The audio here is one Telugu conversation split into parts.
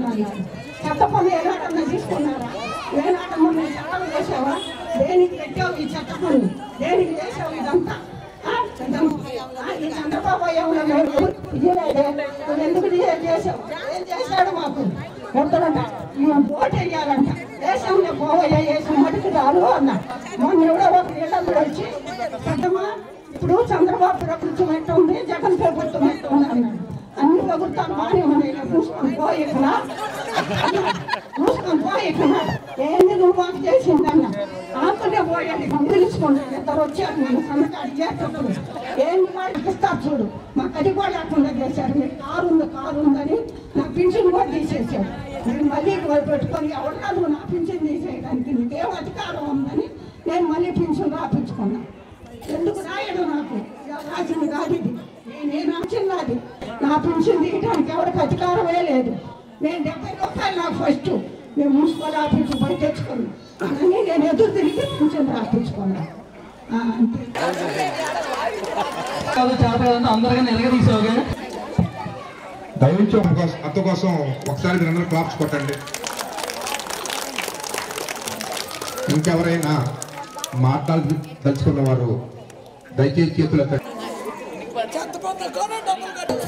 అన్నారు. చెత్త పన్ను ఏనాటన్నా తీసుకున్నారా? ఏనాటమ్మా మీరు చట్టం చేసావా? దేనికి పెట్టావు ఈ చెత్త పన్ను? దేనికి చేసావు ఇదంతా? ఈ చంద్రబాబు ఎందుకు చేసావు? ఏం చేశాడు మాకు? వద్దరంట, ఓటు వేయాలంట, దేశంలో పోవయ్యా, వేసిన మటుకు రాదు అన్న. మొన్న ఎవడో ఒక నీళ్ళందరూ వచ్చి పెద్దమ్మా ఇప్పుడు చంద్రబాబు ప్రభుత్వం ఎట్లా ఉంది, జగన్ ప్రభుత్వం ఎట్లా ఉంది అన్నాడు. అన్ని ప్రభుత్వాలు బాగానే ఉన్నాయి, చూసుకొని పోయి ఇక్కడ చూసుకొని పోయి ఇక్కడ ఏంది నువ్వు మాకు చేసిందన్న ఆకునే పోయండి పిలుచుకోండి. ఇద్దరు వచ్చారు నేను సన్నకాడి చేసేటప్పుడు ఏంటి మాకు ఇస్తారు చూడు, మాకు అది కూడా లేకుండా చేశారు. మీరు కారు ఉందని నా పింఛన్ కూడా తీసేసాడు. నేను మళ్ళీ పెట్టుకొని ఎవరినా నువ్వు నా పింఛన్ తీసేయడానికి నీకేం అధికారం ఉందని నేను మళ్ళీ పింఛన్ రాపించుకున్నా. ఎందుకు రాయడు? నాకు రాసింది కాదు ఇది, నేను రాసింది. నా పింఛన్ తీయడానికి ఎవరికి అధికారమే లేదు. నేను 70 రూపాయలు నాకు ఫస్ట్ నేను మున్సిపల్ ఆఫీసు పోయి తెచ్చుకున్నాను. అని నేను ఎదురు తిరిగి పింఛన్ రాపించుకున్నా. అందరికీ నిలగదీసావుగా దయచేసి అత్త కోసం ఒకసారి మీరందరూ క్లాప్స్ కొట్టండి. ఇంకెవరైనా మాట్లాడదలుచుకున్న వారు దయచేసి చేతులు ఎత్తండి.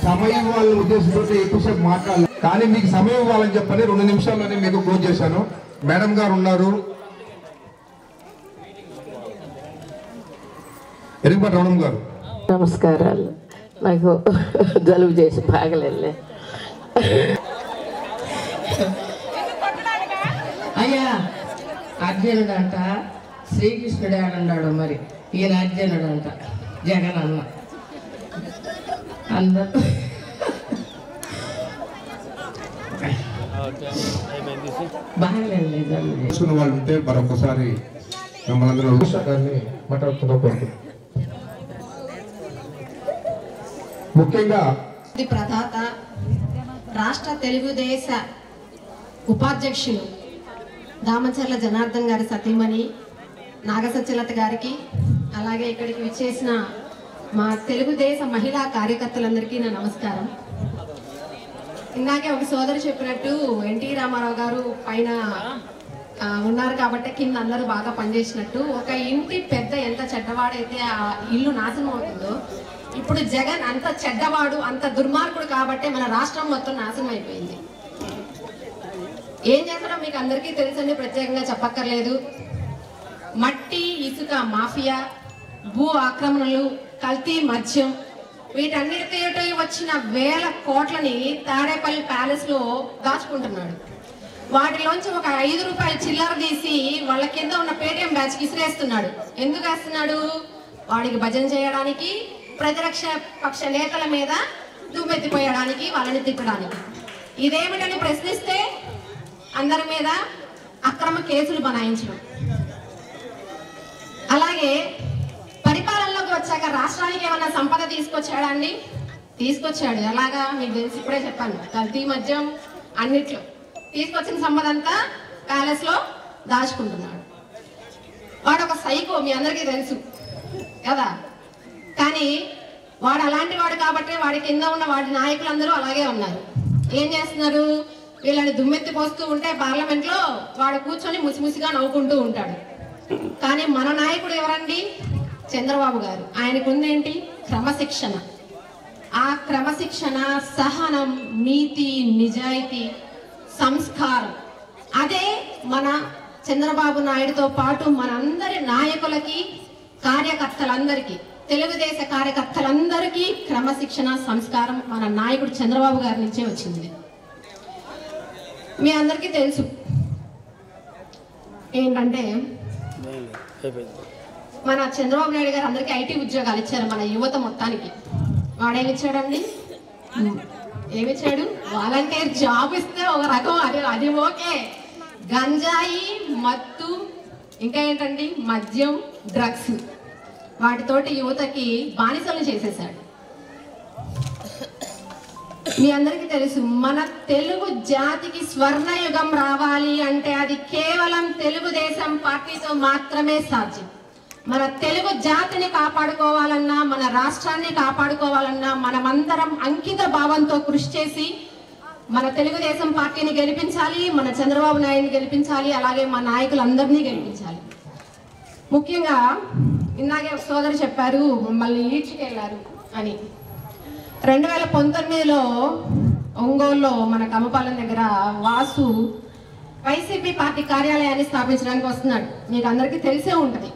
సమయం వాళ్ళ ఉద్దేశంతో ఎక్కువసేపు మాట్లాడాలి, కానీ మీకు సమయం ఇవ్వాలని చెప్పని 2 నిమిషాల్లోనే మీకు క్లోజ్ చేశాను. మేడం గారు ఉన్నారు, ఎరుగుపాటి రమణం గారు. నమస్కారాలు. నాకు జలుబు చేసి బాగలే. అయ్యా అర్జునుడు అంట, శ్రీకృష్ణుడే అన్నాడు. మరి ఈయన అర్జునుడు అంట, జగన్ అన్న. అందరూ బాగలేదు జలుబు వాళ్ళు ఉంటే మరొకసారి మిమ్మల్ని అందరూ మాట్లాడుతున్నా. ముఖ్యంగా ప్రదాత రాష్ట్ర తెలుగుదేశ ఉపాధ్యక్షులు దామచర్ల జనార్దన్ గారి సతీమణి నాగసత్యలత గారికి, అలాగే ఇక్కడికి విచ్చేసిన మా తెలుగుదేశ మహిళా కార్యకర్తలందరికీ నా నమస్కారం. ఇందాకే ఒక సోదరు చెప్పినట్టు ఎన్టీ రామారావు గారు పైన ఉన్నారు కాబట్టి కింద అందరూ బాగా పనిచేసినట్టు, ఒక ఇంటి పెద్ద ఎంత చెడ్డవాడైతే ఆ ఇల్లు నాశనం అవుతుందో, ఇప్పుడు జగన్ అంత చెడ్డవాడు, అంత దుర్మార్గుడు కాబట్టి మన రాష్ట్రం మొత్తం నాశనం అయిపోయింది. ఏం చేస్తారో మీకు అందరికీ తెలుసండి, ప్రత్యేకంగా చెప్పక్కర్లేదు. మట్టి ఇసుక మాఫియా, భూ ఆక్రమణలు, కల్తీ మద్యం, వీటన్నిటితో వచ్చిన వేల కోట్లని తాడేపల్లి ప్యాలెస్ లో దాచుకుంటున్నాడు. వాటిలోంచి ఒక 5 రూపాయల చిల్లర తీసి వాళ్ళ కింద ఉన్న పేటిఎం బ్యాచ్ కి ఇసిరేస్తున్నాడు. ఎందుకు వేస్తున్నాడు? వాడికి భజన చేయడానికి, ప్రతిరక్ష పక్ష నేతల మీద దుమ్మెత్తిపోయడానికి, వాళ్ళని తిట్టడానికి. ఇదేమిటని ప్రశ్నిస్తే అందరి మీద అక్రమ కేసులు బనాయించడం. అలాగే పరిపాలనలోకి వచ్చాక రాష్ట్రానికి ఏమన్నా సంపద తీసుకొచ్చాడా అండి? తీసుకొచ్చాడు. ఎలాగా మీకు తెలిసి ఇప్పుడే చెప్పాను. కల్తీ మద్యం అన్నిట్లో తీసుకొచ్చిన సంపద అంతా ప్యాలెస్ లో దాచుకుంటున్నాడు. వాడు ఒక సైకో, మీ అందరికీ తెలుసు కదా. కానీ వాడు అలాంటి వాడు కాబట్టి వాడి కింద ఉన్న వాడి నాయకులందరూ అలాగే ఉన్నారు. ఏం చేస్తున్నారు? వీళ్ళని దుమ్మెత్తి పోస్తూ ఉంటే పార్లమెంట్ లో వాడు కూర్చొని ముసిముసిగా నవ్వుకుంటూ ఉంటాడు. కానీ మన నాయకుడు ఎవరండి? చంద్రబాబు గారు. ఆయనకు ఉందేంటి? క్రమశిక్షణ. ఆ క్రమశిక్షణ, సహనం, నీతి, నిజాయితీ, సంస్కారం, అదే మన చంద్రబాబు నాయుడుతో పాటు మనందరి నాయకులకి, కార్యకర్తలందరికీ, తెలుగుదేశ కార్యకర్తలందరికీ క్రమశిక్షణ, సంస్కారం మన నాయకుడు చంద్రబాబు గారి నుంచే వచ్చింది. మీ అందరికీ తెలుసు ఏంటంటే, మన చంద్రబాబు నాయుడు గారు అందరికీ ఐటీ ఉద్యోగాలు ఇచ్చారు మన యువత మొత్తానికి. వాడేమిచ్చాడండి? ఏమిచ్చాడు? వాలంటీర్ జాబ్ ఇస్తే ఒక రకం, అది ఓకే. గంజాయి, మత్తు, ఇంకా ఏంటండి మద్యం, డ్రగ్స్, వాటితోటి యువతకి బానిసలు చేసేసాడు. మీ అందరికీ తెలుసు, మన తెలుగు జాతికి స్వర్ణయుగం రావాలి అంటే అది కేవలం తెలుగుదేశం పార్టీతో మాత్రమే సాధ్యం. మన తెలుగు జాతిని కాపాడుకోవాలన్నా, మన రాష్ట్రాన్ని కాపాడుకోవాలన్నా మనమందరం అంకిత భావంతో కృషి చేసి మన తెలుగుదేశం పార్టీని గెలిపించాలి, మన చంద్రబాబు నాయుడిని గెలిపించాలి, అలాగే మా నాయకులందరినీ గెలిపించాలి. ముఖ్యంగా ఇందాకే సోదరు చెప్పారు మమ్మల్ని ఈడ్చుకెళ్ళారు అని. 2019లో ఒంగోలులో మన కమ్మపాలెం దగ్గర వాసు వైసీపీ పార్టీ కార్యాలయాన్ని స్థాపించడానికి వస్తున్నాడు. మీకు అందరికీ తెలిసే ఉంటుంది.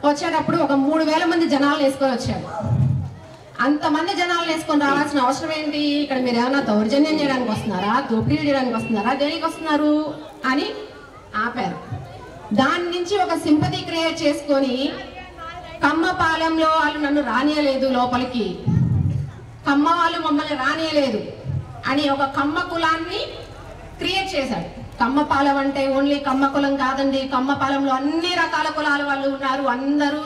వచ్చేటప్పుడు ఒక 3000 మంది జనాలు వేసుకొని వచ్చాడు. అంతమంది జనాలు వేసుకొని రావాల్సిన అవసరం ఏంటి? ఇక్కడ మీరు ఏమైనా దౌర్జన్యం చేయడానికి వస్తున్నారా, దోపిడీ చేయడానికి వస్తున్నారా, దేనికి వస్తున్నారు అని ఆపారు. దాని నుంచి ఒక సింపతి క్రియేట్ చేసుకొని కమ్మపాలెంలో వాళ్ళు నన్ను రానియలేదు లోపలికి, కమ్మ వాళ్ళు మమ్మల్ని రానియలేదు అని ఒక కమ్మ కులాన్ని క్రియేట్ చేశాడు. కమ్మపాలెం అంటే ఓన్లీ కమ్మ కులం కాదండి, కమ్మపాలెంలో అన్ని రకాల కులాల వాళ్ళు ఉన్నారు. అందరూ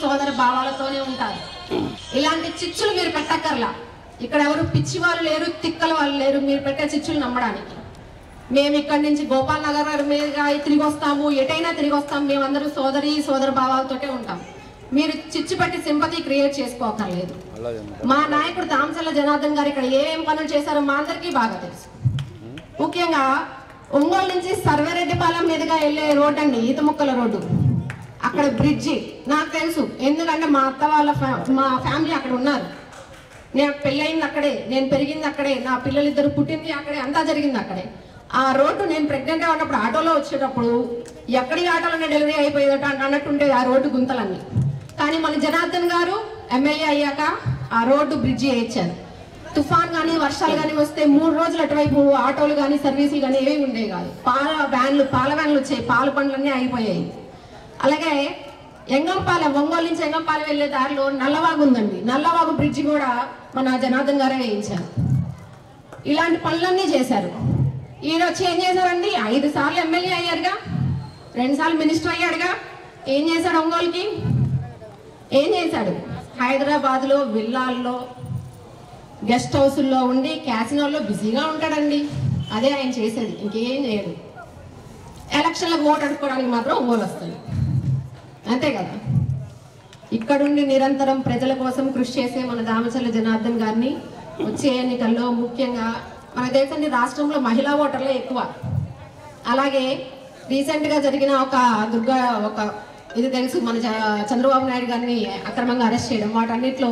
సోదర భావాలతోనే ఉంటారు. ఇలాంటి చిచ్చులు మీరు పెట్టక్కర్లా. ఇక్కడ ఎవరు పిచ్చి వాళ్ళు లేరు, తిక్కల వాళ్ళు లేరు మీరు పెట్టే చిచ్చులు నమ్మడానికి. మేము ఇక్కడి నుంచి గోపాల్ నగర్ మీదుగా తిరిగి వస్తాము, ఎటైనా తిరిగి వస్తాము. మేమందరూ సోదర భావాలతోటే ఉంటాం. మీరు చిచ్చు పెట్టి సింపతి క్రియేట్ చేసుకోకర్లేదు. మా నాయకుడు దామచర్ల జనార్దన్ గారు ఇక్కడ ఏమేం పనులు చేశారో మా అందరికీ బాగా తెలుసు. ముఖ్యంగా ఒంగోలు నుంచి సర్వేరెడ్డిపాలెం మీదుగా వెళ్ళే రోడ్డు అండి, ఈతముక్కల రోడ్డు. అక్కడ బ్రిడ్జి నాకు తెలుసు, ఎందుకంటే మా అత్త వాళ్ళ మా ఫ్యామిలీ అక్కడ ఉన్నారు. నేను పెళ్ళయింది అక్కడే, నేను పెరిగింది అక్కడే, నా పిల్లలిద్దరు పుట్టింది అక్కడే, అంతా జరిగింది అక్కడే. ఆ రోడ్డు నేను ప్రెగ్నెంట్గా ఉన్నప్పుడు ఆటోలో వచ్చేటప్పుడు ఎక్కడి ఆటోలోనే డెలివరీ అయిపోయేదట అన్నట్టుండేది ఆ రోడ్డు గుంతలన్నీ. కానీ మన జనార్దన్ గారు ఎమ్మెల్యే అయ్యాక ఆ రోడ్డు బ్రిడ్జి వేయించారు. తుఫాన్ కానీ వర్షాలు కానీ వస్తే 3 రోజులు అటువైపు ఆటోలు కానీ సర్వీసులు కానీ ఏవి ఉండేవి కాదు. పాల వ్యాన్లు వచ్చాయి, పాల బండ్లన్నీ అయిపోయాయి. అలాగే ఎంగంపాలెం, ఒంగోలు నుంచి ఎంగంపాలెం వెళ్ళే దారిలో నల్లవాగు ఉందండి, నల్లవాగు బ్రిడ్జి కూడా మన జనార్దన్ గారే వేయించారు. ఇలాంటి పనులన్నీ చేశారు. ఈయన వచ్చి ఏం చేశారండి? 5 సార్లు ఎమ్మెల్యే అయ్యారుగా, 2 సార్లు మినిస్టర్ అయ్యాడుగా. ఏం చేశాడు? ఒంగోలుకి ఏం చేశాడు? హైదరాబాద్లో విల్లాల్లో గెస్ట్ హౌసుల్లో ఉండి క్యాసినోల్లో బిజీగా ఉంటాడండి. అదే ఆయన చేసేది, ఇంకేం చేయడు. ఎలక్షన్లకు ఓటు అడుక్కోవడానికి మాత్రం ఒంగోలు వస్తుంది, అంతే కదా. ఇక్కడుండి నిరంతరం ప్రజల కోసం కృషి చేసే మన దామచర్ల జనార్దన్ గారిని వచ్చే ఎన్నికల్లో ముఖ్యంగా మన దేశాన్ని రాష్ట్రంలో మహిళా ఓటర్లే ఎక్కువ. అలాగే రీసెంట్గా జరిగిన ఒక ఇది తెలుసు, మన చంద్రబాబు నాయుడు గారిని అక్రమంగా అరెస్ట్ చేయడం, వాటన్నిటిలో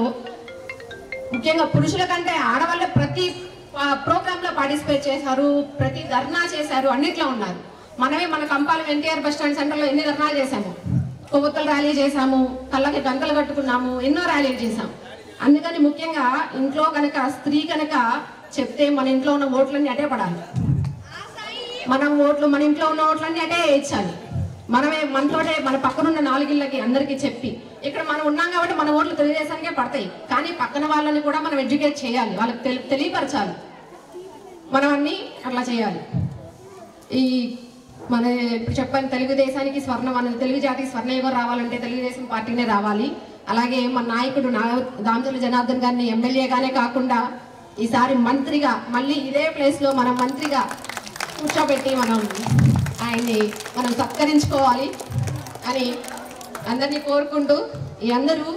ముఖ్యంగా పురుషుల కంటే ఆడవాళ్ళే ప్రతి ప్రోగ్రాంలో పార్టిసిపేట్ చేశారు, ప్రతి ధర్నా చేశారు, అన్నిట్లో ఉన్నారు. మనమే మన కంపాలెం ఎన్టీఆర్ బస్ స్టాండ్ సెంటర్లో ఎన్ని ధర్నాలు చేశాము, కొవ్వొత్తుల ర్యాలీ చేశాము, కళ్ళకి గంటలు కట్టుకున్నాము, ఎన్నో ర్యాలీలు చేశాము. అందుకని ముఖ్యంగా ఇంట్లో కనుక స్త్రీ కనుక చెప్తే మన ఇంట్లో ఉన్న ఓట్లన్నీ అటే పడాలి. మన ఇంట్లో ఉన్న ఓట్లన్నీ అటే వేయించాలి. మనతోటే మన పక్కనున్న 4 ఇళ్ళకి అందరికీ చెప్పి, ఇక్కడ మనం ఉన్నాం కాబట్టి మన ఓట్లు తెలుగుదేశానికే పడతాయి, కానీ పక్కన వాళ్ళని కూడా మనం ఎడ్యుకేట్ చేయాలి, వాళ్ళకి తెలియపరచాలి. మనం అన్నీ అట్లా చేయాలి. ఈ మన ఇప్పుడు చెప్పాను, తెలుగుదేశానికి మన తెలుగు జాతికి స్వర్ణయుగం రావాలంటే తెలుగుదేశం పార్టీనే రావాలి. అలాగే మన నాయకుడు దామచర్ల జనార్దన్ గారిని ఎమ్మెల్యేగానే కాకుండా ఈసారి మంత్రిగా మళ్ళీ ఇదే ప్లేస్లో మనం మంత్రిగా కూర్చోబెట్టి ఆయన్ని మనం సత్కరించుకోవాలి అని అందరినీ కోరుకుంటూ, ఈ అందరూ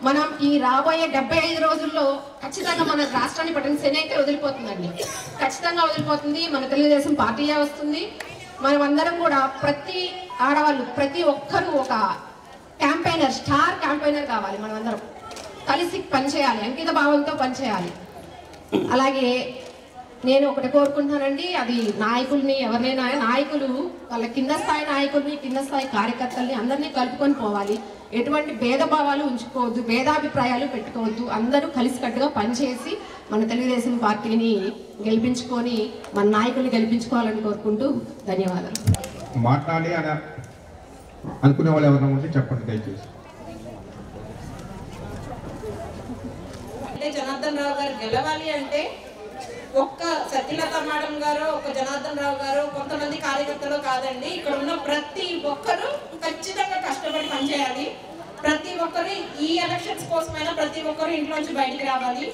మనం ఈ రాబోయే 75 రోజుల్లో ఖచ్చితంగా మన రాష్ట్రాన్ని పట్టిన శని అయితే వదిలిపోతుందండి, ఖచ్చితంగా వదిలిపోతుంది. మన తెలుగుదేశం పార్టీయే వస్తుంది. మనం అందరం కూడా ప్రతి ఆడవాళ్ళు ప్రతి ఒక్కరూ ఒక క్యాంపెయినర్, స్టార్ క్యాంపెయినర్ కావాలి. మనం అందరం కలిసి పనిచేయాలి, అంకిత భావంతో పనిచేయాలి. అలాగే నేను ఒకటి కోరుకుంటున్నానండి, అది నాయకుల్ని ఎవరినైనా నాయకులు వాళ్ళ కింద స్థాయి నాయకుల్ని కింద స్థాయి కార్యకర్తల్ని అందరినీ కలుపుకొని పోవాలి. ఎటువంటి భేదభావాలు ఉంచుకోవద్దు, భేదాభిప్రాయాలు పెట్టుకోవద్దు. అందరూ కలిసికట్టుగా పనిచేసి మన తెలుగుదేశం పార్టీని గెలిపించుకొని మన నాయకుల్ని గెలిపించుకోవాలని కోరుకుంటూ ధన్యవాదాలు. మాట్లాడి అని అనుకునే వాళ్ళు ఎవరైనా ఉంటే చెప్పండి దయచేసి. అంటే జనార్దన్ రావు గారు గెలవాలి అంటే ఒక్క సత్యలత మేడం గారు, ఒక జనార్దన్ రావు గారు, కొంతమంది కార్యకర్తలు కాదండి. ఇక్కడ ఉన్న ప్రతి ఒక్కరు ఖచ్చితంగా కష్టపడి పనిచేయాలి. ప్రతి ఒక్కరు ఈ ఎలక్షన్స్ కోసమైనా ప్రతి ఒక్కరు ఇంట్లోంచి బయటికి రావాలి.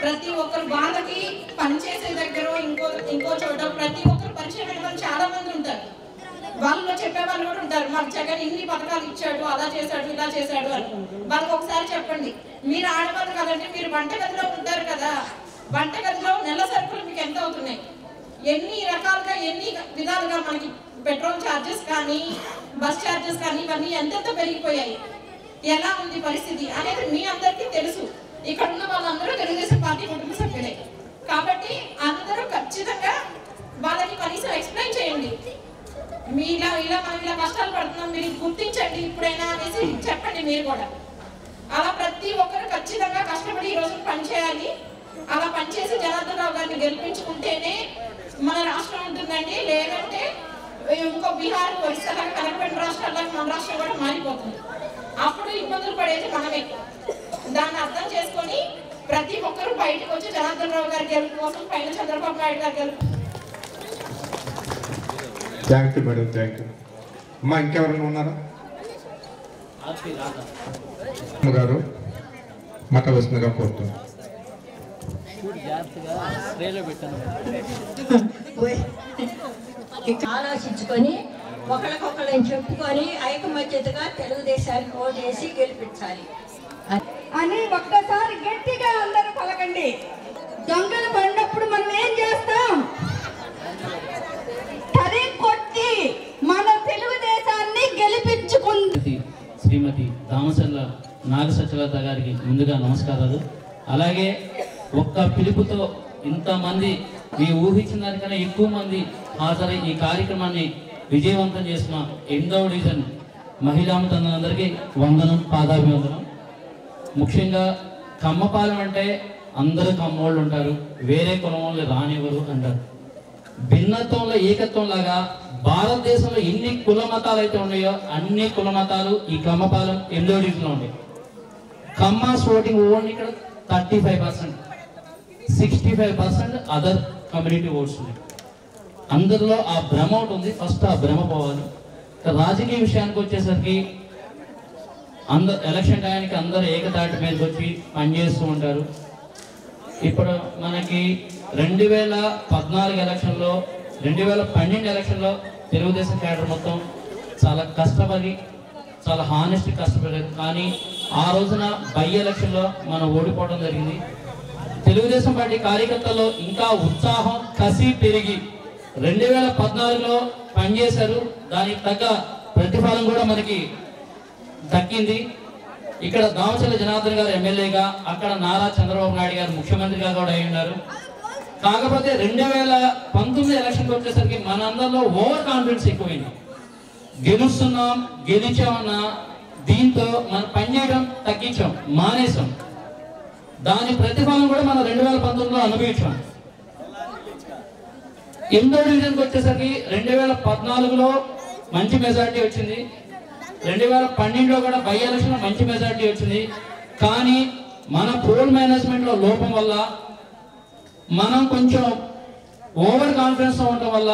ప్రతి ఒక్కరు వాళ్ళకి పనిచేసే దగ్గర ఇంకో చోట ప్రతి ఒక్కరు పరిచయం వాళ్ళు చాలా మంది ఉంటారు. వాళ్ళు చెప్పే వాళ్ళు కూడా ఉంటారు, మాకు జగన్ ఇన్ని పథకాలు ఇచ్చాడు, అలా చేశాడు, ఇలా చేశాడు అని. వాళ్ళకి ఒకసారి చెప్పండి, మీరు ఆడవాళ్ళు కదండి, మీరు వంటగదిలో ఉంటారు కదా, వంటగదిలో నెల సరుకులు మీకు ఎంత పెరిగిపోతున్నాయి. ఎన్ని రకాలుగా ఎన్ని విధాలుగా మనకి పెట్రోల్ ఛార్జెస్ కానీ బస్ ఛార్జెస్ కానీ ఇవన్నీ ఎంతెంత పెరిగిపోయాయి. ఎలా ఉంది పరిస్థితి అనేది మీ అందరికీ తెలుసు. ఇక్కడ ఉన్న వాళ్ళందరూ తెలుగుదేశం పార్టీ కుటుంబ సభ్యులే కాబట్టి అందరూ ఖచ్చితంగా వాళ్ళకి కనీసం ఎక్స్ప్లెయిన్ చేయండి. మనం ఇలా కష్టాలు పడుతున్నాం, మీరు గుర్తించండి ఇప్పుడైనా అనేసి చెప్పండి. మీరు కూడా అలా ప్రతి ఒక్కరు ఖచ్చితంగా కష్టపడి ఈ రోజు పనిచేయాలి. అలా పనిచేసి జనార్దన్ రావు గారిని గెలిపించుకుంటేనే మన రాష్ట్రం ఉంటుందండి. లేదంటే ఇంకో బీహార్, ఒరిస్సా, కనకపేట రాష్ట్రాలకు మన రాష్ట్రం కూడా మారిపోతుంది. అప్పుడు ఇబ్బందులు పడేది మనమే. దాన్ని అర్థం చేసుకొని ప్రతి ఒక్కరు బయటకు వచ్చి జనార్దన్ రావు గారి గెలుపు కోసం పైన చంద్రబాబు నాయుడు గారి గెలుపు. Thank you madam, thank you. అమ్మా ఇంకెవరైనా ఉన్నారా? గారు మాట్లాడవలసిందిగా కోరుతున్నాను. ఆలోచించుకొని ఒకరికొకరిని చెప్పుకొని ఐకమత్యతగా తెలుగుదేశానికి ఓటేసి గెలిపించాలి అని ఒక్కసారి గట్టిగా అందరూ పలకండి. దొంగలు పడినప్పుడు మనం ఏం చేస్తాం? తరి కొట్టి మన తెలుగుదేశాన్ని గెలిపించుకుంది. శ్రీమతి దామచర్ల నాగసత్యలత గారికి ముందుగా నమస్కారాలు. అలాగే ఒక్క పిలుపుతో ఇంతమంది మీ ఊహించిన దానికన్నా ఎక్కువ మంది హాజరై ఈ కార్యక్రమాన్ని విజయవంతం చేసిన 8వ డివిజన్ మహిళామతందరికీ వందనం, పాదాభివందనం. ముఖ్యంగా కమ్మపాలెం అంటే అందరూ కమ్మోళ్ళు ఉంటారు, వేరే కులం వాళ్ళు రానివ్వరు అంటారు. భిన్నత్వంలో ఏకత్వం లాగా భారతదేశంలో ఎన్ని కుల మతాలు అయితే ఉన్నాయో అన్ని కుల మతాలు ఈ కమ్మపాలెం 8వ డివిజన్లో ఉన్నాయి. కమ్మాస్ ఓటింగ్ ఓన్లీ ఇక్కడ 35%, 65% అదర్ కమ్యూనిటీ ఓట్స్ ఉన్నాయి. అందరిలో ఆ భ్రమ ఒకటి ఉంది. ఫస్ట్ ఆ భ్రమ పోవాలి. రాజకీయ విషయానికి వచ్చేసరికి ఎలక్షన్ టైంకి అందరూ ఏకతాటి మీదకి వచ్చి పనిచేస్తూ ఉంటారు. ఇప్పుడు మనకి 2014 ఎలక్షన్లో, 2012 ఎలక్షన్లో తెలుగుదేశం క్యాడర్ మొత్తం చాలా కష్టపడి, చాలా హానెస్ట్ కష్టపడలేదు. కానీ ఆ రోజున బై ఎలక్షన్లో మనం ఓడిపోవడం జరిగింది. తెలుగుదేశం పార్టీ కార్యకర్తల్లో ఇంకా ఉత్సాహం, కసి పెరిగి 2014లో పనిచేశారు. దానికి తగ్గ ప్రతిఫలం కూడా మనకి దక్కింది. ఇక్కడ దామచర్ల జనార్దన్ గారు ఎమ్మెల్యేగా, అక్కడ నారా చంద్రబాబు నాయుడు గారు ముఖ్యమంత్రిగా కూడా అయి ఉన్నారు. కాకపోతే 2019 ఎలక్షన్కి వచ్చేసరికి మనందరిలో ఓవర్ కాన్ఫిడెన్స్ ఎక్కువైంది. గెలుస్తున్నాం, గెలిచామన్న దీంతో మనం పనిచేయడం తగ్గించాం, మానేసాం. దాని ప్రతిఫలం కూడా మనం 2019లో అనుభవించాం. 8వ డివిజన్కి వచ్చేసరికి 2014లో మంచి మెజారిటీ వచ్చింది, 2012లో కూడా బై ఎలక్షన్ లో మంచి మెజారిటీ వచ్చింది. కానీ మన పోల్ మేనేజ్మెంట్ లో లోపం వల్ల, మనం కొంచెం ఓవర్ కాన్ఫిడెన్స్ తో ఉండటం వల్ల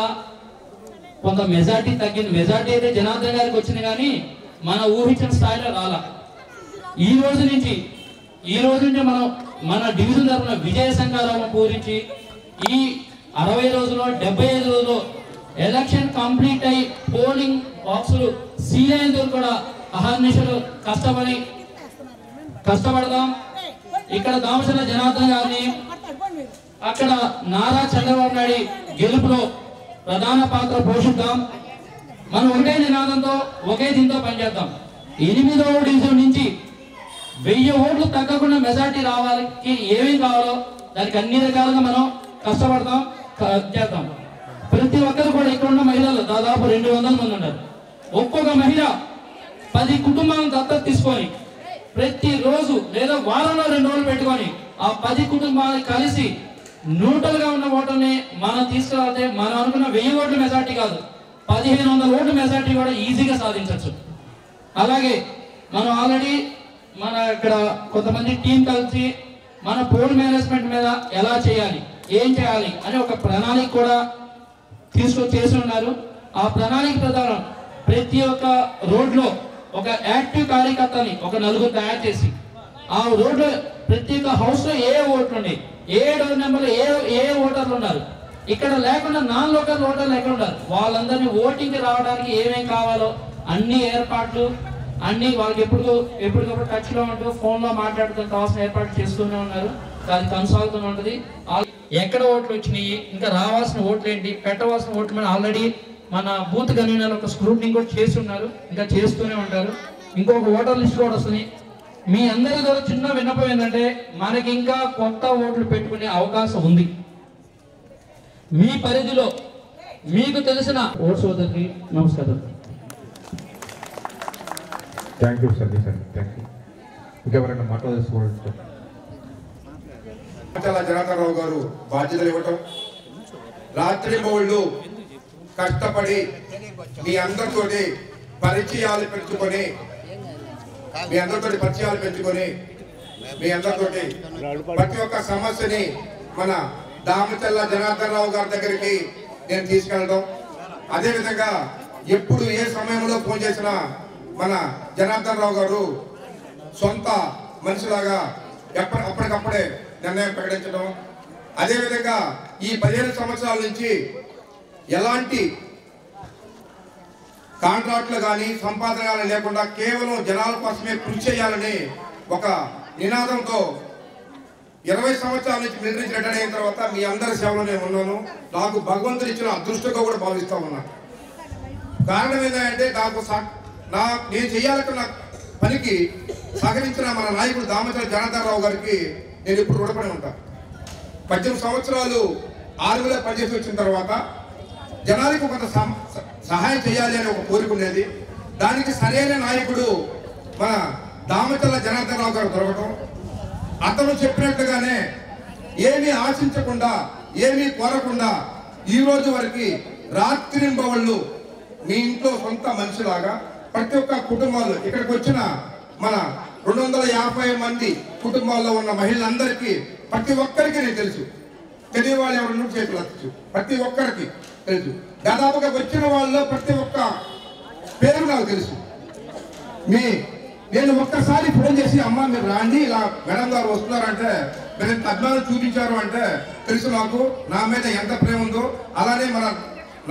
కొంత మెజారిటీ తగ్గింది. మెజారిటీ అయితే జనార్దన్ గారికి వచ్చింది కానీ మన ఊహించిన స్థాయిలో రాలా. ఈ రోజు నుంచి మనం మన డివిజన్ తరఫున విజయ సంఘాలను పూరించి ఈ 60 రోజుల్లో 75 రోజుల్లో ఎలక్షన్ కంప్లీట్ అయి పోలింగ్ బాక్సులు సీల్ అయ్యేందుకు కూడా అహర్నిశలు కష్టపడదాం. ఇక్కడ దామచర్ల జనార్దన్ గారిని, అక్కడ నారా చంద్రబాబు నాయుడు గెలుపులో ప్రధాన పాత్ర పోషిద్దాం. మనం ఒకే నినాదంతో ఒకే దీంతో పనిచేద్దాం. 8వ డివిజన్ నుంచి 1000 ఓట్లు తగ్గకుండా మెజార్టీ రావాలకి ఏమేమి కావాలో దానికి అన్ని రకాలుగా మనం కష్టపడతాం, చేద్దాం. ప్రతి ఒక్కరు కూడా ఇక్కడ ఉన్న మహిళలు దాదాపు 200 మంది ఉన్నారు. ఒక్కొక్క మహిళ 10 కుటుంబాలను దత్తత తీసుకొని ప్రతి రోజు లేదా వారంలో 2 రోజులు పెట్టుకొని ఆ 10 కుటుంబాలు కలిసి న్యూట్రల్ గా ఉన్న ఓటర్ని మనం తీసుకురాతే మనం అనుకున్న 1000 ఓట్ల మెజార్టీ కాదు, 1500 ఓట్ల మెజార్టీ కూడా ఈజీగా సాధించవచ్చు. అలాగే మనం ఆల్రెడీ మన ఇక్కడ కొంతమంది టీం కలిసి మన పోల్ మేనేజ్మెంట్ మీద ఎలా చేయాలి, ఏం చేయాలి అని ఒక ప్రణాళిక కూడా చేసి ఉన్నారు. ఆ ప్రణాళిక ప్రకారం ప్రతి ఒక్క రోడ్లో ఒక యాక్టివ్ కార్యకర్తని ఒక 4 తయారు చేసి ఆ రోడ్లో ప్రతి ఒక్క హౌస్ లో ఏ ఓట్లు ఉన్నాయి, ఏ డోర్ నెంబర్లో ఏ ఓటర్లు ఉన్నారు, ఇక్కడ లేకుండా నాన్ లోకల్ ఓటర్లు ఎక్కడ ఉన్నారు, వాళ్ళందరినీ ఓటింగ్ రావడానికి ఏమేమి కావాలో అన్ని ఏర్పాట్లు అన్ని వాళ్ళకి ఎప్పటికప్పుడు టచ్ లో ఉంటూ ఫోన్ లో మాట్లాడుతూ కావాల్సిన ఏర్పాట్లు చేస్తూనే ఉన్నారు. అది కొనసాగుతూనే ఉంటుంది. ఎక్కడ ఓట్లు వచ్చినాయి, ఇంకా రావాల్సిన ఓట్లు ఏంటి, పెట్టవలసిన ఓట్లు మీద ఆల్రెడీ మన బూత్ కన్వీనర్ ఒక స్క్రూటినీ కూడా చేసి ఉన్నారు, ఇంకా చేస్తూనే ఉంటారు. ఇంకొక ఓటర్ లిస్ట్ కూడా వస్తుంది. మీ అందరి ద్వారా చిన్న విన్నపం ఏంటంటే మనకి ఇంకా కొత్త ఓట్లు పెట్టుకునే అవకాశం ఉంది. మీ పరిధిలో మీకు తెలిసిన ఓట్ సోదరికి నమస్కారం. Thank you sir. Thank you. ఇంకెవరైనా మాట్లాడేసుకోవచ్చు. జనార్దన్ రావు గారు బాధ్యతలు ఇవ్వటం, రాత్రి బౌళ్ళు కష్టపడి మీ అందరితోటి పరిచయాలు పెంచుకొని మీ అందరితోటి ప్రతి ఒక్క సమస్యని మన దామచల్ల జనార్దన్ రావు గారి దగ్గరికి నేను తీసుకెళ్ళడం, అదేవిధంగా ఎప్పుడు ఏ సమయంలో ఫోన్ చేసినా మన జనార్దన్ రావు గారు సొంత మనిషిలాగా అప్పటికప్పుడే నిర్ణయం ప్రకటించడం, అదేవిధంగా ఈ 15 సంవత్సరాల నుంచి ఎలాంటి కాంట్రాక్టులు కానీ సంపాదన కానీ లేకుండా కేవలం జనాల కోసమే కృషి చేయాలని ఒక నినాదంతో 20 సంవత్సరాల నుంచి మిలిటరీ రిటైర్ అయిన తర్వాత మీ అందరి సేవలో నేను ఉన్నాను. నాకు భగవంతుడు ఇచ్చిన అదృష్టంగా కూడా భావిస్తా ఉన్నాను. కారణం ఏంటంటే నేను చేయాలనుకున్న పనికి సహకరించిన మన నాయకుడు దామచల్ల జనార్దన్ రావు గారికి నేను ఇప్పుడు రుణపడి ఉంటాను. 18 సంవత్సరాలు ఆర్మీలో పనిచేసి వచ్చిన తర్వాత జనాలకు కొంత సహాయం చేయాలి అనే ఒక కోరిక ఉండేది. దానికి సరైన నాయకుడు మన దామచల్ల జనార్దన్ రావు గారు దొరకటం, అతను చెప్పినట్టుగానే ఏమీ ఆశించకుండా ఏమీ కోరకుండా ఈ రోజు వరకు రాత్రింబవళ్ళు మీ ఇంట్లో సొంత మనిషిలాగా ప్రతి ఒక్క కుటుంబాలు ఇక్కడికి వచ్చిన మన 250 మంది కుటుంబాల్లో ఉన్న మహిళలందరికీ ప్రతి ఒక్కరికి నేను తెలుసు. తెలియ వాళ్ళు ఎవరు చేతులు వచ్చు, ప్రతి ఒక్కరికి తెలుసు. దాదాపుగా వచ్చిన వాళ్ళలో ప్రతి ఒక్క పేరు నాకు తెలుసు. నేను ఒక్కసారి ఫోన్ చేసి అమ్మ మీరు రాండి, ఇలా మేడం గారు వస్తున్నారంటే మీరు ఎంత అభిమానం చూపించారు అంటే తెలుసు నాకు నా మీద ఎంత ప్రేమ ఉందో. అలానే మన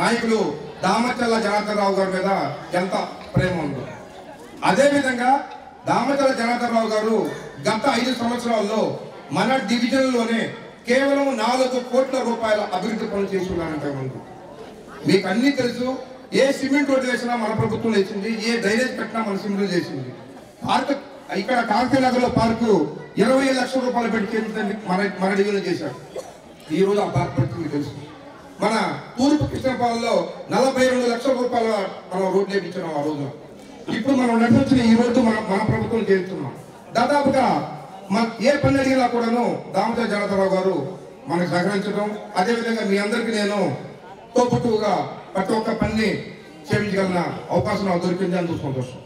నాయకులు దామచల్ల జనార్దన్ రావు గారి మీద ఎంత ప్రేమ ఉందో. అదేవిధంగా దామచల్ల జనార్దన్ రావు గారు గత 5 సంవత్సరాల్లో మన డివిజన్లోనే కేవలం 4 కోట్ల రూపాయల అభివృద్ధి పనులు చేస్తున్నారంటే ముందు మీకు అన్ని తెలుసు. ఏ సిమెంట్ రోడ్డు వేసినా మన ప్రభుత్వం వేసింది, ఏ డ్రైనేజ్ పెట్టినా మన సిమెంట్ చేసింది. పార్క్ ఇక్కడ కాకతీయనగర్లో పార్కు 20 లక్షల రూపాయలు పెట్టి మన డివిజన్ చేశారు. ఈ రోజు ఆ పార్క్ పరిస్థితి తెలుసు. మన తూర్పు కృష్ణపాలలో 42 లక్షల రూపాయల మనం రోడ్లు వేయించినాం ఆ రోజున. ఇప్పుడు మనం నడిచిన ఈ రోడ్డు మన ప్రభుత్వం చేస్తున్నాం. దాదాపుగా ఏ పని అడిగినా కూడాను దామచల్ల జనార్దన్ రావు గారు మనకు సహకరించడం, అదేవిధంగా మీ అందరికీ నేను తోపుట్టుగా ప్రతి ఒక్క పనిని చేయించగలిగిన అవకాశం నాకు దొరికింది, అందుకు సంతోషం.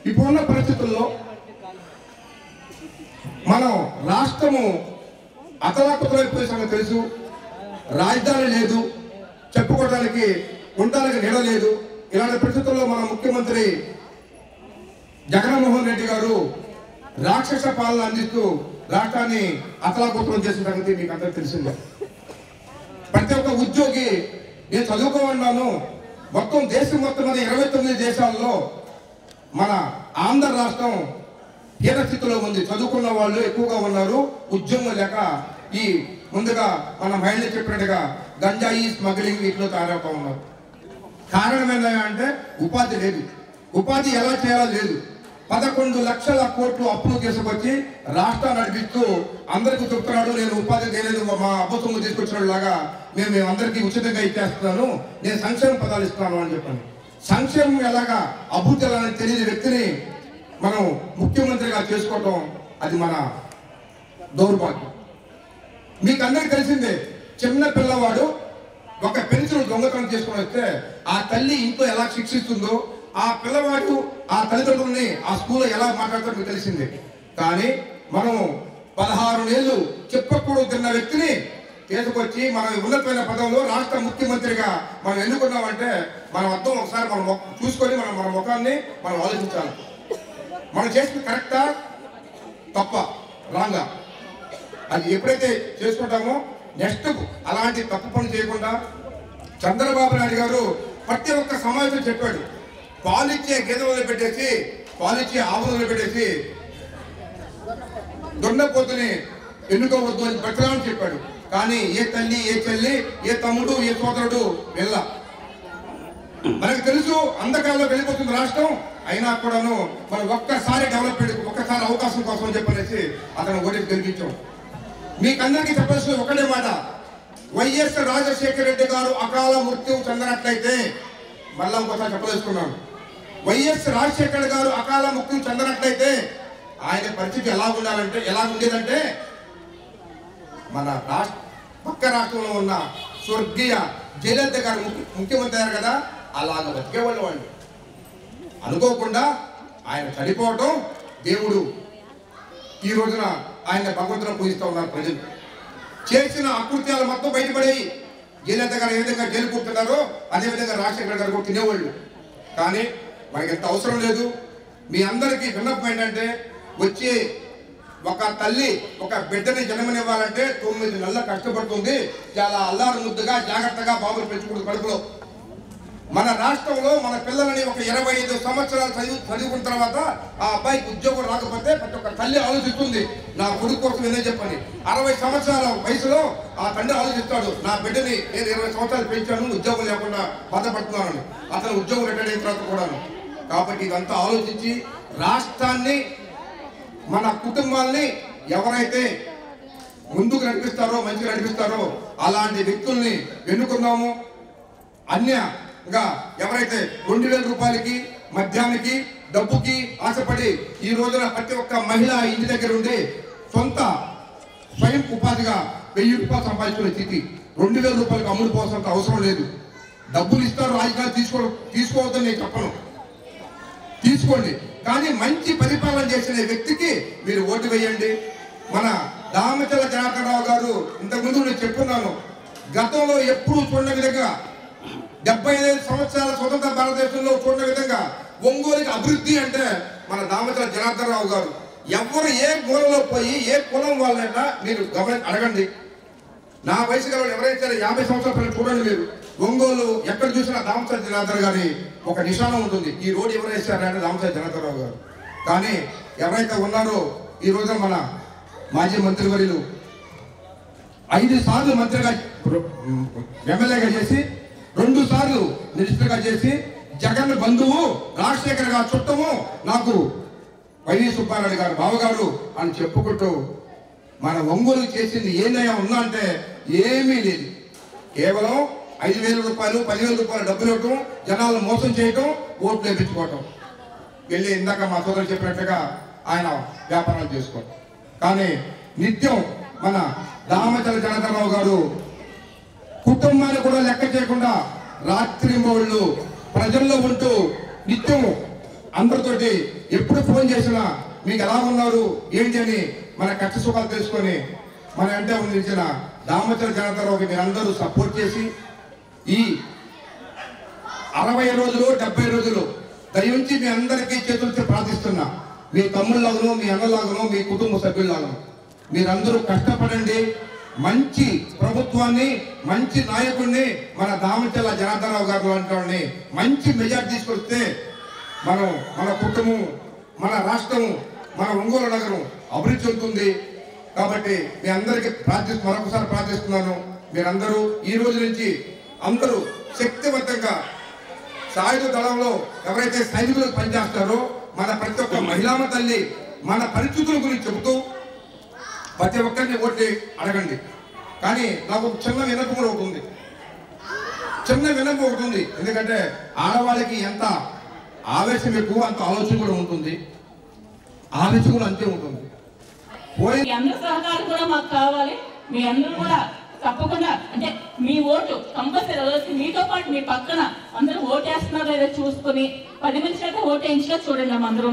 ఇప్పుడున్న పరిస్థితుల్లో మనం రాష్ట్రము అతలాకుతలైపోయే సంగతి తెలుసు. రాజధాని లేదు, చెప్పుకోవడానికి ఉండడానికి నీడ లేదు. ఇలాంటి పరిస్థితుల్లో మన ముఖ్యమంత్రి జగన్మోహన్ రెడ్డి గారు రాక్షస పాలన అందిస్తూ రాష్ట్రాన్ని అతలాకుతలం చేసిన సంగతి మీకు అందరికీ తెలిసిందే. ప్రతి ఒక్క ఉద్యోగి నేను చదువుకోమన్నాను. మొత్తం దేశం మొత్తం మీద 29 దేశాల్లో మన ఆంధ్ర రాష్ట్రం హీన స్థితిలో ఉంది. చదువుకున్న వాళ్ళు ఎక్కువగా ఉన్నారు, ఉద్యోగం లేక ఈ ముందుగా మన మహిళలు చెప్పినట్టుగా గంజాయి స్మగ్లింగ్ వీటిలో తయారవుతూ ఉన్నారు. కారణం ఏంటంటే ఉపాధి లేదు. ఉపాధి ఎలా చేయాలో లేదు. 11 లక్షల కోట్లు అప్పులు తీసుకొచ్చి రాష్ట్రాన్ని నడిపిస్తూ అందరికీ చెప్తున్నాడు నేను ఉపాధి తెలియదు, మా అబ్బసొమ్ము తీసుకొచ్చిన లాగా మేము అందరికీ ఉచితంగా ఇచ్చేస్తున్నాను, నేను సంక్షేమ పదాలు ఇస్తున్నాను అని చెప్పాను. సంక్షేమం ఎలాగా అభివృద్ధి ఎలా తెలియని వ్యక్తిని మనం ముఖ్యమంత్రిగా చేసుకోవటం అది మన దౌర్భాగ్యం. మీకు అందరికీ తెలిసిందే, చిన్న పిల్లవాడు ఒక పెన్సిల్ దొంగతనం చేసుకుని వస్తే ఆ తల్లి ఇంట్లో ఎలా శిక్షిస్తుందో, ఆ పిల్లవాడు ఆ తల్లిదండ్రుల్ని ఆ స్కూల్లో ఎలా మాట్లాడతారో మీకు తెలిసిందే. కానీ మనం 16 ఏళ్ళు చెప్పకూడదు తిన్న వ్యక్తిని తీసుకొచ్చి మనం ఉన్నతమైన పదవిలో రాష్ట్ర ముఖ్యమంత్రిగా మనం ఎన్నుకున్నామంటే మనం అర్థం ఒకసారి మనం చూసుకొని మన ముఖాన్ని మనం ఆలోచించాలి. మనం చేసిన కరెక్టా తప్ప రాంగా అది ఎప్పుడైతే చేసుకుంటామో నెక్స్ట్ అలాంటి తప్పు పని చేయకుండా చంద్రబాబు నాయుడు గారు ప్రతి ఒక్క సమావేశం చెప్పాడు. పాలిచ్చే గేదెలు పెట్టేసి పాలిచ్చే ఆవులను పెట్టేసి దున్నపోతుని ఎన్నుకోవద్దు అని బెట్టరామని చెప్పాడు. కానీ ఏ తల్లి, ఏ చెల్లి, ఏ తమ్ముడు, ఏ సోదరుడు వెళ్ళ. మనకు తెలుసు అంధకారంలో వెళ్ళిపోతుంది రాష్ట్రం. అయినా కూడాను మనం ఒక్కసారి డెవలప్మెంట్, ఒక్కసారి అవకాశం కోసం చెప్పనేసి అతను ఓటేసి గెలిపించాం. మీకందరికీ చెప్పాల్సిన ఒకటే మాట, వైఎస్ రాజశేఖర రెడ్డి గారు అకాల మృత్యు చెందినట్లయితే, మళ్ళా ఇంకోసారి చెప్పదలుచుకున్నాను, వైఎస్ రాజశేఖర్ గారు అకాల మృత్యు చెందినట్లయితే ఆయన పరిస్థితి ఎలా ఉండేదంటే మన పక్క రాష్ట్రంలో ఉన్న స్వర్గీయ జయలలిత గారు ముఖ్యమంత్రి అయ్యారు కదా, అలాగ బతికేవాళ్ళు వాళ్ళు. అనుకోకుండా ఆయన చనిపోవటం దేవుడు ఈ రోజున ఆయన భగవంతులను పూజిస్తూ ఉన్నారు ప్రజలు. చేసిన అకృత్యాలు మొత్తం బయటపడేవి. జయలలిత గారు ఏ విధంగా జైలు కూర్చున్నారో అదేవిధంగా రాజశేఖర గారు కూడా తినేవాళ్ళు. కానీ మనకి ఎంత అవసరం లేదు. మీ అందరికీ విన్నపం ఏంటంటే, వచ్చి ఒక తల్లి ఒక బిడ్డని జన్మనివ్వాలంటే 9 నెలల కష్టపడుతుంది. చాలా అల్లారు ముద్దుగా జాగ్రత్తగా బాబులు పెంచుకుంటుంది కడుపులో. మన రాష్ట్రంలో మన పిల్లలని ఒక 25 సంవత్సరాలు చదువుకున్న తర్వాత ఆ అబ్బాయికి ఉద్యోగం రాకపోతే ప్రతి ఒక్క తల్లి ఆలోచిస్తుంది, నా కొడుకు కోసం ఏదో చెప్పని. 60 సంవత్సరాల వయసులో ఆ తండ్రి ఆలోచిస్తాడు, నా బిడ్డని నేను 20 సంవత్సరాలు పెంచాను, ఉద్యోగం లేకుండా బాధపడుతున్నాను. అతను ఉద్యోగం రిటైర్ అయిన తర్వాత కూడాను. కాబట్టి ఇదంతా ఆలోచించి రాష్ట్రాన్ని, మన కుటుంబాల్ని ఎవరైతే ముందుకు నడిపిస్తారో, మంచిగా నడిపిస్తారో అలాంటి వ్యక్తుల్ని ఎన్నుకున్నాము. అన్యంగా ఎవరైతే 2000 రూపాయలకి, మద్యానికి, డబ్బుకి ఆశపడి ఈ రోజున ప్రతి ఒక్క మహిళ ఇంటి దగ్గర ఉండి సొంత స్వయం ఉపాధిగా 1000 రూపాయలు సంపాదించుకునే స్థితి, 2000 రూపాయలకు అమ్ముడు పోవాల్సినంత అవసరం లేదు. డబ్బులు ఇస్తారు, రాజకీయాలు తీసుకోవద్దని నేను చెప్పను, తీసుకోండి. కానీ మంచి పరిపాలన చేసిన వ్యక్తికి మీరు ఓటు వేయండి. మన దామచర్ల జనార్దన్ రావు గారు ఇంతకుముందు నేను చెప్పున్నాను, గతంలో ఎప్పుడు చూడని విధంగా 75 సంవత్సరాల స్వతంత్ర భారతదేశంలో చూడని విధంగా ఒంగోలుకి అభివృద్ధి అంటే మన దామచర్ల జనార్దన్ రావు గారు. ఎవరు ఏ మూలలో పోయి ఏ కులం వాళ్ళైనా మీరు అడగండి. నా వయసు గల ఎవరైతే 50 సంవత్సరాల పిల్లలు చూడండి మీరు, ఒంగోలు ఎక్కడ చూసినా దామచర్ల జనార్దన్ గారి ఒక నిశానం ఉంటుంది. ఈ రోడ్డు ఎవరు వేశారంటే దామచర్ల జనార్దన్ రావు గారు. కానీ ఎవరైతే ఉన్నారో ఈ రోజున మన మాజీ మంత్రివర్యులు 5 సార్లు మంత్రిగా ఎమ్మెల్యేగా చేసి 2 సార్లు మినిస్టర్గా చేసి జగన్ బంధువు, రాజశేఖర్ గారు చుట్టము, నాకు వైవి సుబ్బారెడ్డి గారు బావగారు అని చెప్పుకుంటూ మన ఒంగోలు చేసింది ఏదైనా ఉందా అంటే ఏమీ లేదు. కేవలం 5000 రూపాయలు, 10,000 రూపాయలు డబ్బులు ఇవ్వటం, జనాలను మోసం చేయటం, ఓట్లు వేయించుకోవటం, వెళ్ళి ఇందాక మా సోదరు చెప్పినట్టుగా ఆయన వ్యాపారాలు చేసుకోవటం. కానీ నిత్యం మన దామచర్ల జనార్దన్ రావు గారు కుటుంబాన్ని కూడా లెక్క చేయకుండా రాత్రింబవళ్ళు ప్రజల్లో ఉంటూ నిత్యం అందరితోటి ఎప్పుడు ఫోన్ చేసినా మీకు ఎలా ఉన్నారు ఏంటి అని మన కష్ట సుఖాలు తెలుసుకొని మన అంటే నిలిచిన దామచర్ల జనార్దన్ రావుకి మీరందరూ సపోర్ట్ చేసి ఈ 60 రోజులు 70 రోజులు దయించి మీ అందరికీ చేతులతో ప్రార్థిస్తున్నా, మీ తమ్ముళ్ళలాగను, మీ అన్నలాగను, మీ కుటుంబ సభ్యుల్లాగను మీరందరూ కష్టపడండి. మంచి ప్రభుత్వాన్ని, మంచి నాయకుడిని, మన దామచర్ల జనార్దన్ రావు గారు లాంటి మంచి మెజార్టీ తీసుకొస్తే మన కుటుంబం, మన రాష్ట్రం, మన ఒంగోలు నగరం అభివృద్ధి చెందుతుంది. కాబట్టి మీ అందరికీ మరొకసారి ప్రార్థిస్తున్నాను. మీరందరూ ఈ రోజు నుంచి అందరూ శక్తివంతంగా సాయుధ దళంలో ఎవరైతే సైనికులు పనిచేస్తారో మన ప్రతి ఒక్క మహిళా తల్లి మన పరిస్థితుల గురించి చెబుతూ ప్రతి ఒక్కరిని ఓట్లు అడగండి. కానీ నాకు చిన్న వినపం కూడా ఒకటి ఉంది, ఎందుకంటే ఆడవాళ్ళకి ఎంత ఆవేశం ఎక్కువ అంత ఆలోచన కూడా ఉంటుంది, ఆవేశం కూడా అంతే ఉంటుంది. మీ అందరి సహకారం కూడా మాకు కావాలి. మీ అందరూ కూడా తప్పకుండా అంటే మీ ఓటు కంపల్సరీ రోజు మీతో పాటు మీ పక్కన అందరూ ఓటేస్తున్నారో లేదో చూసుకుని 10 మంది చేత ఓటేయించినా చూడండి. అందరూ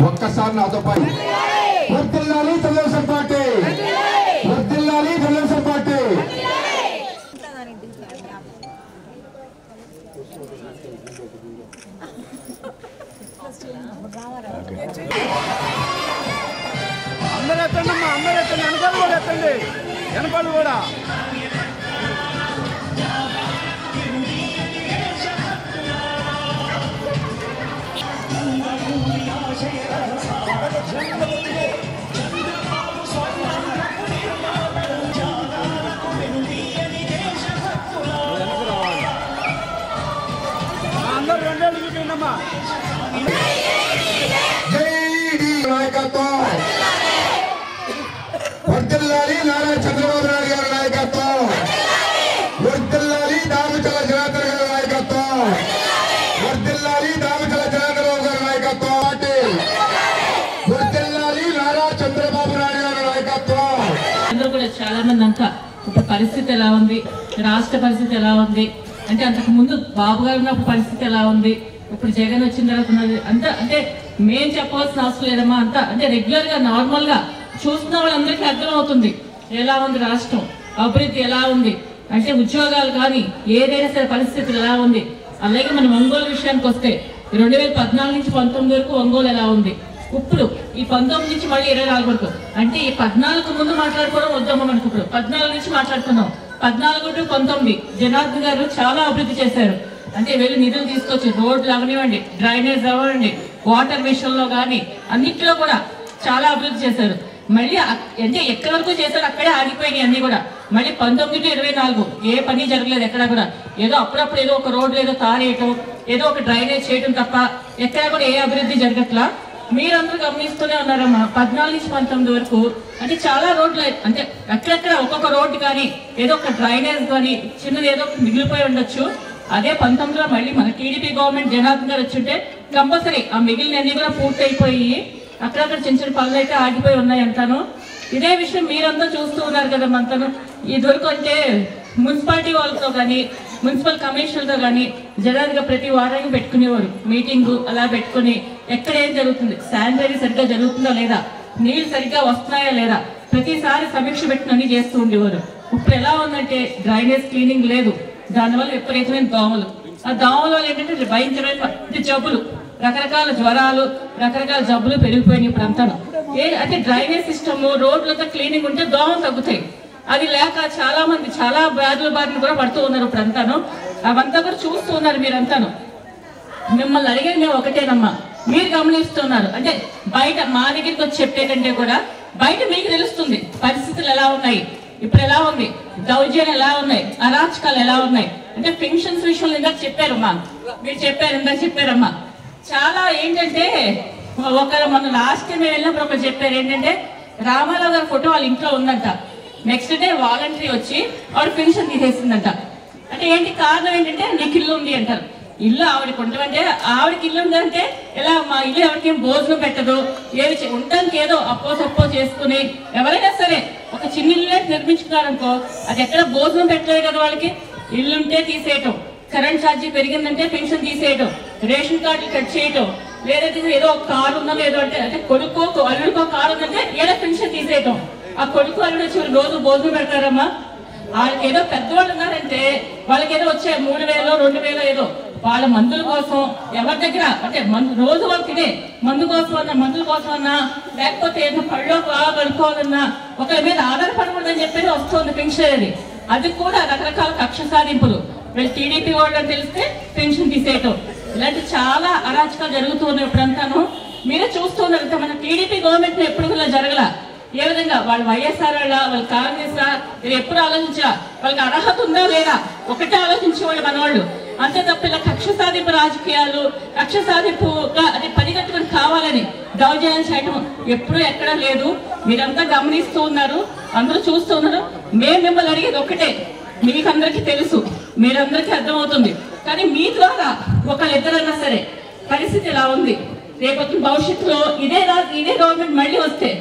ఒక్కసారి నాతో పాటు వర్ధిల్లాలి తెలుగుదేశం పార్టీ, వర్ధిల్లాలి తెలుగుదేశం పార్టీ. అందరూ ఎత్తండి అమ్మా, అందరూ ఎత్తండి, వెనకాల కూడా ఎత్తండి, వెనకాల కూడా. అందరూ రెండేళ్ళు చూపిండమ్మా. నాయకత్వం వర్ధిల్లాలి నారా చంద్రబాబు నాయుడు గారి నాయకత్వం, వర్ధిల్లాలి దామచల జనార్దన్ గారి నాయకత్వం, వర్ధిల్లాలి దామచల జనార్దన్ గారి నాయకత్వం, వర్ధిల్లాలి నారా చంద్రబాబు నాయుడు గారి నాయకత్వం. అందరూ కూడా చాలా మంది అంతా ఇప్పుడు పరిస్థితి ఎలా ఉంది, రాష్ట్ర పరిస్థితి ఎలా ఉంది అంటే అంతకు ముందు బాబు గారు ఉన్నప్పుడు పరిస్థితి ఎలా ఉంది, ఇప్పుడు జగన్ వచ్చిన తర్వాత ఉన్నది అంతా అంటే మేం చెప్పవలసిన అవసరం లేదమ్మా. అంతా అంటే రెగ్యులర్ గా నార్మల్ గా చూస్తున్న వాళ్ళందరికీ అర్థం అవుతుంది ఎలా ఉంది రాష్ట్రం, అభివృద్ధి ఎలా ఉంది అంటే ఉద్యోగాలు కానీ ఏదైనా సరే పరిస్థితులు ఎలా ఉంది. అలాగే మనం ఒంగోలు విషయానికి వస్తే 2014 నుంచి 19 వరకు ఒంగోలు ఎలా ఉంది, ఇప్పుడు ఈ 19 నుంచి మళ్ళీ 24 వరకు అంటే ఈ 14 ముందు మాట్లాడుకోవడం వద్దామా మనకు, ఇప్పుడు 14 నుంచి మాట్లాడుతున్నాం. 14 to 19 జనార్దన్ గారు చాలా అభివృద్ధి చేశారు. అంటే వెళ్ళి నిధులు తీసుకొచ్చి రోడ్లు అవనివ్వండి, డ్రైనేజ్ అవ్వండి, వాటర్ విషయంలో కానీ అన్నింటిలో కూడా చాలా అభివృద్ధి చేశారు. మళ్ళీ అంటే ఎక్కడి వరకు చేశారు అక్కడే ఆగిపోయినాయి అన్ని కూడా. మళ్ళీ 19 to 24 ఏ పని జరగలేదు ఎక్కడ కూడా. ఏదో అప్పుడప్పుడు ఏదో ఒక రోడ్లు ఏదో తారేయటం, ఏదో ఒక డ్రైనేజ్ చేయడం తప్ప ఎక్కడ కూడా ఏ అభివృద్ధి జరగట్లా. మీరందరూ గమనిస్తూనే ఉన్నారమ్మా. 14 నుంచి 19 వరకు అంటే చాలా రోడ్లు అంటే అక్కడక్కడ ఒక్కొక్క రోడ్డు కానీ ఏదో ఒక డ్రైనేజ్ కానీ చిన్నది ఏదో మిగిలిపోయి ఉండొచ్చు. అదే 19లో మళ్ళీ మన టీడీపీ గవర్నమెంట్ జనార్దన్ గారు వచ్చుంటే కంపల్సరీ ఆ మిగిలినన్ని కూడా పూర్తి అయిపోయి అక్కడక్కడ చిన్న చిన్న పనులు అయితే ఆగిపోయి ఉన్నాయి అంటాను. ఇదే విషయం మీరంతా చూస్తూ ఉన్నారు కదా. అంతాను ఇదివరకు అంటే మున్సిపాలిటీ వాళ్ళతో కానీ మున్సిపల్ కమిషనర్తో కానీ జనాలుగా ప్రతి వారానికి పెట్టుకునేవారు మీటింగు. అలా పెట్టుకుని ఎక్కడ ఏం జరుగుతుంది, శానిటరీ సరిగ్గా జరుగుతుందా లేదా, నీళ్ళు సరిగ్గా వస్తున్నాయా లేదా ప్రతిసారి సమీక్ష పెట్టుకుని చేస్తూ ఉండేవారు. ఇప్పుడు ఎలా ఉందంటే డ్రైనేజ్ క్లీనింగ్ లేదు, దానివల్ల విపరీతమైన దోమలు. ఆ దోమల వల్ల ఏంటంటే భయంకరమైన జబ్బులు, రకరకాల జ్వరాలు, రకరకాల జబ్బులు పెరిగిపోయినాయి ఇప్పుడు అంతా. అంటే డ్రైనేజ్ సిస్టమ్ రోడ్లతో క్లీనింగ్ ఉంటే దోమలు తగ్గుతాయి. అది లేక చాలా మంది చాలా వ్యాధుల బారిన కూడా పడుతూ ఉన్నారు ఇప్పుడు అంతాను. అవంతా కూడా చూస్తూ ఉన్నారు మీరంతాను. మిమ్మల్ని అడిగేది మేము ఒకటేనమ్మా, మీరు గమనిస్తున్నారు అంటే బయట మా దగ్గరికి వచ్చి చెప్పే కంటే కూడా బయట మీకు తెలుస్తుంది పరిస్థితులు ఎలా ఉన్నాయి, ఇప్పుడు ఎలా ఉంది, దౌర్జన్యం ఎలా ఉన్నాయి, అరాచకాలు ఎలా ఉన్నాయి. అంటే పెన్షన్స్ విషయంలో ఇందాక చెప్పారమ్మా, మీరు చెప్పారమ్మా. చాలా ఏంటంటే మన లాస్ట్ టైం వెళ్ళినప్పుడు ఒకరు చెప్పారు ఏంటంటే రామారావు గారి ఫోటో వాళ్ళ ఇంట్లో ఉందంట. నెక్స్ట్ డే వాలంటరీ వచ్చి ఆవిడ పెన్షన్ తీసేసిందంట. అంటే ఏంటి కారణం ఏంటంటే నీకు ఇల్లు ఉంది అంటారు. ఇల్లు ఆవిడకి ఉండమంటే ఆవిడకి ఇల్లు ఉందంటే ఎలా మా ఇల్లు ఎవరికి భోజనం పెట్టదు, ఏది ఉండడానికి ఏదో అప్పో సప్పో చేసుకుని ఎవరైనా సరే ఒక చిన్న ఇల్లు నిర్మించుకున్నారనుకో అది ఎక్కడ భోజనం పెట్టలేదు కదా వాళ్ళకి. ఇల్లుంటే తీసేయటం, కరెంట్ ఛార్జీ పెరిగిందంటే పెన్షన్ తీసేయటం, రేషన్ కార్డులు కట్ చేయటం, లేదంటే ఏదో ఒక కారు ఉందో లేదో అంటే కొడుకో అల్లుడికో కారు ఉందంటే ఏదో పెన్షన్ తీసేయటం. ఆ కొడుకు అల్లుడు వచ్చి రోజు భోజనం పెడతారమ్మా. వాళ్ళకి ఏదో పెద్దవాళ్ళు ఉన్నారంటే వాళ్ళకి ఏదో వచ్చే 3,000 2,000 ఏదో వాళ్ళ మందుల కోసం ఎవరి దగ్గర అంటే రోజు వాళ్ళు తినే మందుల కోసం అన్నా లేకపోతే ఏదో పళ్ళో బాగా కలుపుకోవాలన్నా ఒకరి మీద ఆధారపడకూడదని చెప్పేది వస్తుంది పెన్షన్ అది. అది కూడా రకరకాల కక్ష సాధింపులు. వీళ్ళు టీడీపీ వాళ్ళని తెలిస్తే పెన్షన్ తీసేయటం, ఇలాంటి చాలా అరాచకాలు జరుగుతూ ఉన్నాయి ఇప్పుడంతాను. మీరే చూస్తున్నారు. మన టీడీపీ గవర్నమెంట్ ఎప్పుడు ఇలా జరగల. ఏ విధంగా వాళ్ళు వైఎస్ఆర్ వాళ్ళ కాంగ్రెస్ ఎప్పుడు ఆలోచించా వాళ్ళకి అర్హత ఉందా లేదా ఒకటే ఆలోచించేవాళ్ళు మనవాళ్ళు. అంతే తప్ప ఇలా కక్ష సాధింపు రాజకీయాలు, కక్ష సాధింపుగా అది పనిగట్టుకుని కావాలని దౌర్జన్యం చేయడం ఎప్పుడూ ఎక్కడా లేదు. మీరంతా గమనిస్తూ ఉన్నారు, అందరూ చూస్తూ ఉన్నారు. మేము మిమ్మల్ని అడిగేది ఒకటే, మీకందరికీ తెలుసు, మీరందరికీ అర్థమవుతుంది. కానీ మీ ద్వారా ఒకళ్ళిద్దరైనా సరే పరిస్థితి ఎలా ఉంది, రేపటి భవిష్యత్తులో ఇదే గవర్నమెంట్ మళ్ళీ వస్తే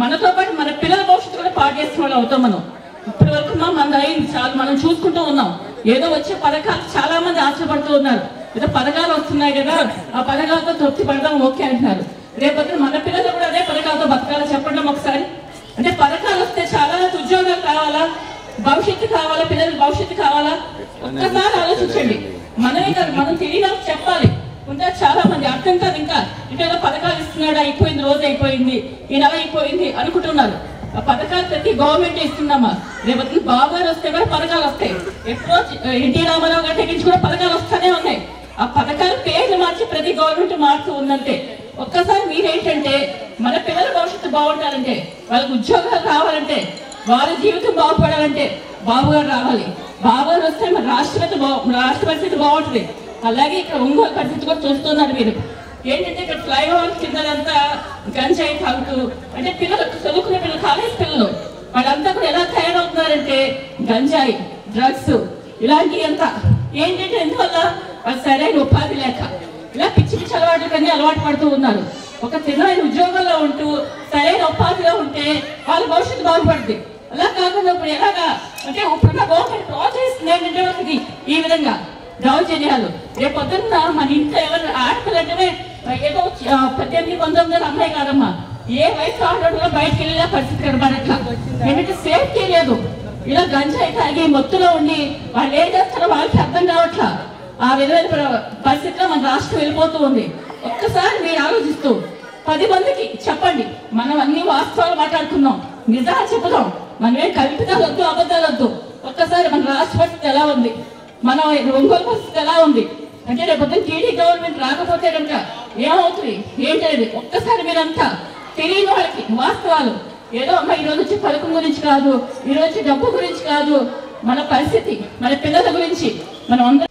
మనతో పాటు మన పిల్లల భవిష్యత్తు కూడా పాటు చేసిన వాళ్ళు అవుతాం మనం. ఇప్పటి వరకు మన అయింది చాలా మనం చూసుకుంటూ ఉన్నాం. ఏదో వచ్చే పథకాలు చాలా మంది ఆశపడుతూ ఉన్నారు. ఏదో పథకాలు వస్తున్నాయి కదా ఆ పథకాలతో తృప్తి పడదాం ఓకే అంటున్నారు. రేపొద్దు మన పిల్లలు కూడా అదే పథకాలతో బతకాలా చెప్పండి ఒకసారి. అంటే పథకాలు వస్తే చాలా ఉద్యోగాలు కావాలా, భవిష్యత్తు కావాలా, పిల్లల భవిష్యత్తు కావాలా, ఒక్కసారి ఆలోచించండి. మనమే కాదు మనం తెలియదు చెప్పాలి. ఉంటే చాలా మంది అర్థం కాదు. ఇంకా ఏదో పథకాలు ఇస్తున్నాడు, అయిపోయింది, రోజు అయిపోయింది, ఈ నెల అయిపోయింది అనుకుంటున్నారు. ఆ పథకాలు ప్రతి గవర్నమెంట్ ఇస్తుందమ్మా. రేపు బాబు గారు వస్తే కూడా పథకాలు వస్తాయి. ఎప్పుడో ఎన్టీ రామారావు గారి దగ్గర నుంచి కూడా పథకాలు వస్తూనే ఉన్నాయి. ఆ పథకాలు పేర్లు మార్చి ప్రతి గవర్నమెంట్ మారుతూ ఉందంటే ఒక్కసారి మీరేంటంటే మన పిల్లల భవిష్యత్తు బాగుండాలంటే, వాళ్ళకి ఉద్యోగాలు కావాలంటే, వారి జీవితం బాగుపడాలంటే బాబు గారు రావాలి. బాబు గారు వస్తే మన రాష్ట్ర పరిస్థితి బాగుంటుంది. అలాగే ఇక్కడ ఒంగోలు పరిస్థితి కూడా చూస్తున్నారు మీరు. ఏంటంటే ఇక్కడ ఫ్లైఓవర్ కిందంతా గంజాయి తాగుతూ, అంటే పిల్లలు చదువుకునే పిల్లలు, కాలేజ్ పిల్లలు వాళ్ళంతా కూడా ఎలా తయారవుతున్నారంటే గంజాయి, డ్రగ్స్ ఇలాంటివి అంతా. ఏంటంటే ఎందువల్ల వాళ్ళు సరైన ఉపాధి లేక ఇలా పిచ్చి పిచ్చి అలవాట్లకన్నీ అలవాటు పడుతూ ఉన్నారు. ఒక స్థిరమైన ఉద్యోగంలో ఉంటూ సరైన ఉపాధిలో ఉంటే వాళ్ళ భవిష్యత్తు బాగుపడుతుంది. అలా కాకుండా ఇప్పుడు ఎలాగా అంటే ఇప్పుడున్న గవర్నమెంట్ ప్రోత్సహిస్తుంది ఏంటంటే వాళ్ళకి ఈ విధంగా దౌర్జన్యాలు. రేపు పొద్దున్న మన ఇంట్లో ఎవరు ఆడపిల్లంటేనే ఏదో 18-19 అమ్మాయి కాదమ్మా, ఏ వయసు ఆడవాళ్ళు బయటకు వెళ్ళిన పరిస్థితి కనబడట్లా. ఏంటంటే సేఫ్టీ లేదు. ఇలా గంజాయి తాగి మొత్తులో ఉండి వాళ్ళు ఏం చేస్తారో వాళ్ళకి అర్థం కావట్లా. ఆ విధమైన పరిస్థితిలో మన రాష్ట్రం వెళ్ళిపోతూ ఉంది. ఒక్కసారి మీరు ఆలోచిస్తూ 10 మందికి చెప్పండి, మనం అన్ని వాస్తవాలు మాట్లాడుకుందాం, నిజాలు చెప్పుదాం, మనమే కల్పితాలు వద్దు, అబద్ధాలు వద్దు. ఒక్కసారి మన రాష్ట్ర పరిస్థితి ఎలా ఉంది, మన ఒంగోలు పరిస్థితి ఎలా ఉంది అంటే రేపు టీడీ గవర్నమెంట్ రాకపోతే కనుక ఏమవుతుంది ఏంటనేది ఒక్కసారి మీరంతా తెలియని వాళ్ళకి వాస్తవాలు. ఏదో అమ్మ ఈరోజు వచ్చి పథకం గురించి కాదు, ఈరోజు డబ్బు గురించి కాదు, మన పరిస్థితి, మన పిల్లల గురించి మనం అందరం